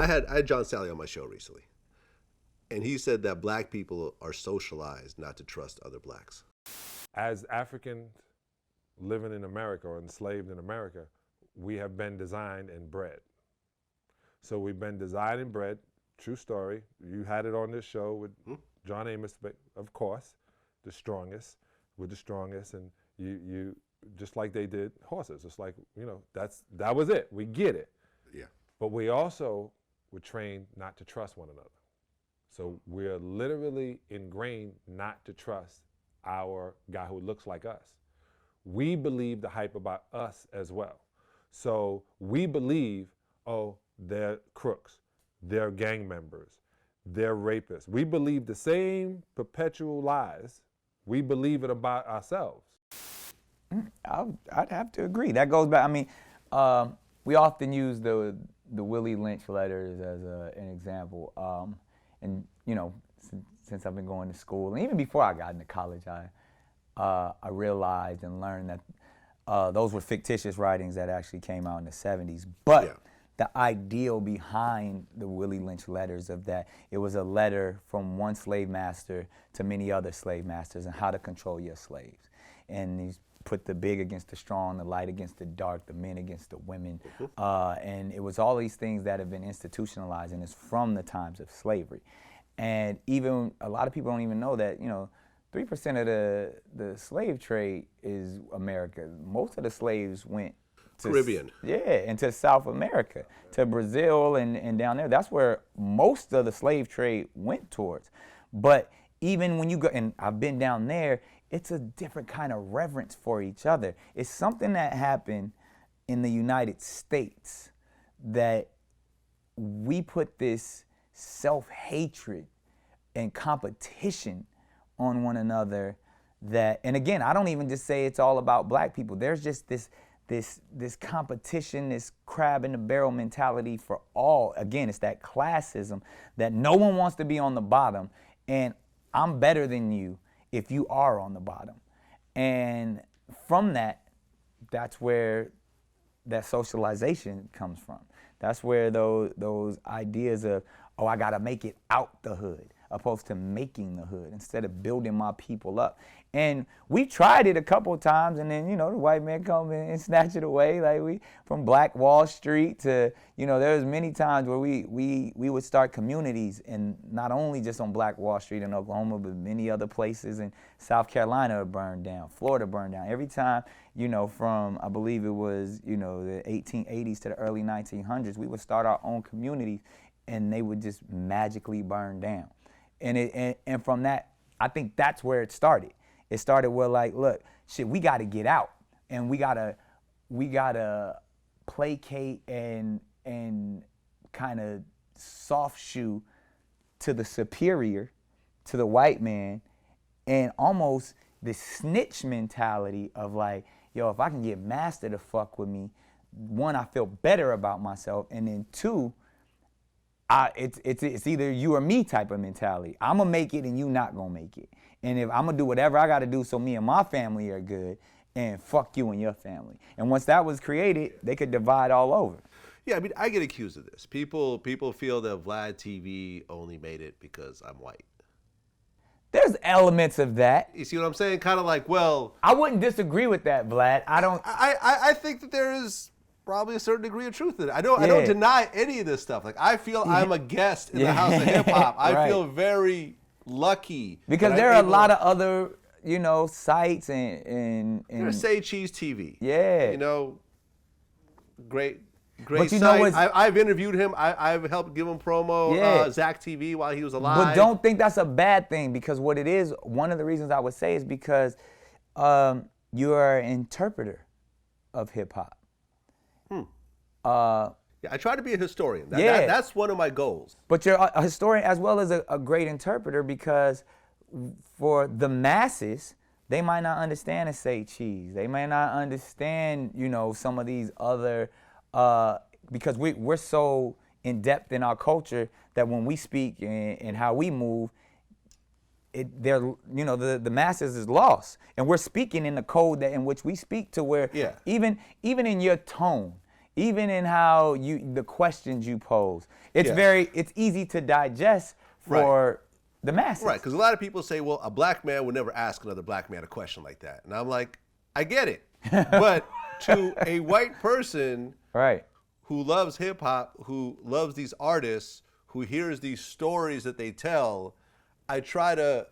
I had John Salley on my show recently, and he said that black people are socialized not to trust other blacks. As Africans living in America or enslaved in America, we have been designed and bred. So we've been designed and bred, true story. You had it on this show with John Amos, but of course, the strongest, with the strongest, and you just like they did horses. It's like, that was it. We get it. Yeah. But we also were trained not to trust one another. So we're literally ingrained not to trust our guy who looks like us. We believe the hype about us as well. So we believe, oh, they're crooks, they're gang members, they're rapists. We believe the same perpetual lies. We believe it about ourselves. I'd have to agree. That goes back, we often use the Willie Lynch letters as an example. And since I've been going to school, and even before I got into college, I realized and learned that those were fictitious writings that actually came out in the 70s. But the ideal behind the Willie Lynch letters of that, it was a letter from one slave master to many other slave masters and how to control your slaves. And he's put the big against the strong, the light against the dark, the men against the women. And it was all these things that have been institutionalized, and it's from the times of slavery. And even a lot of people don't even know that, 3% of the slave trade is America. Most of the slaves went to Caribbean. Into South America, to Brazil and down there. That's where most of the slave trade went towards. But even when you go, and I've been down there, it's a different kind of reverence for each other. It's something that happened in the United States that we put this self-hatred and competition on one another that, and again, I don't even just say it's all about black people. There's just this competition, this crab in the barrel mentality for all. Again, it's that classism that no one wants to be on the bottom, and I'm better than you if you are on the bottom. And from that, that's where that socialization comes from. That's where those ideas of, oh, I gotta make it out the hood, opposed to making the hood, instead of building my people up. And we tried it a couple of times, and then, the white man come in and snatch it away. Like from Black Wall Street to, there was many times where we would start communities, and not only just on Black Wall Street in Oklahoma, but many other places in South Carolina burned down, Florida burned down. Every time, from, I believe it was, the 1880s to the early 1900s, we would start our own communities, and they would just magically burn down. And from that, I think that's where it started. It started with like, look, shit, we got to get out, and we gotta placate and kind of soft shoe to the superior, to the white man, and almost this snitch mentality of like, yo, if I can get master to fuck with me, one, I feel better about myself, and then two, it's either you or me type of mentality. I'm gonna make it and you not gonna make it. And if I'm gonna do whatever I gotta do so me and my family are good, and fuck you and your family. And once that was created, they could divide all over. Yeah, I get accused of this. People feel that VladTV only made it because I'm white. There's elements of that. You see what I'm saying? Kind of like, well, I wouldn't disagree with that, Vlad. I think that there is probably a certain degree of truth in it. I don't deny any of this stuff. Like, I feel I'm a guest in the House of Hip Hop. I feel very lucky because there are a lot of other sites and there's Say Cheese TV. Yeah, great site. I've interviewed him. I've helped give him promo. Zach TV while he was alive. But don't think that's a bad thing, because what it is, one of the reasons I would say is because you are an interpreter of hip hop. I try to be a historian. That's one of my goals. But you're a historian as well as a great interpreter, because for the masses, they might not understand a Say Cheese. They may not understand, some of these other, because we're so in depth in our culture that when we speak and how we move, the masses is lost, and we're speaking in the code in which we speak, to where even in your tone, even in how the questions you pose. It's it's easy to digest for the masses. Right, because a lot of people say, well, a black man would never ask another black man a question like that. And I'm like, I get it. But to a white person who loves hip hop, who loves these artists, who hears these stories that they tell, I try to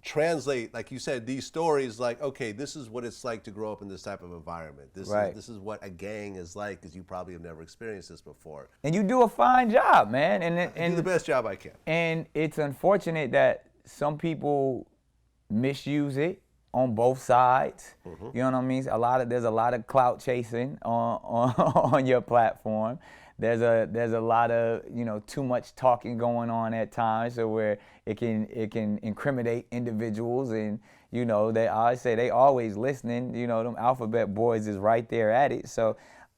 translate, like you said, these stories like, okay, this is what it's like to grow up in this type of environment. This is what a gang is like, because you probably have never experienced this before. And you do a fine job, man. I do the best job I can. And it's unfortunate that some people misuse it on both sides. You know what I mean? There's a lot of clout chasing on your platform. There's a lot of, you know, too much talking going on at times, so where it can incriminate individuals, and you know, they always listening. You know, them alphabet boys is right there at it. So,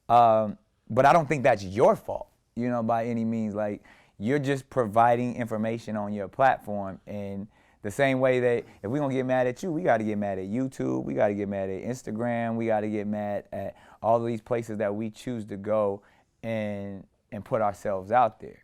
but I don't think that's your fault, you know, by any means. Like, you're just providing information on your platform, and the same way that if we're gonna get mad at you, we got to get mad at YouTube, we got to get mad at Instagram, we got to get mad at all of these places that we choose to go and put ourselves out there.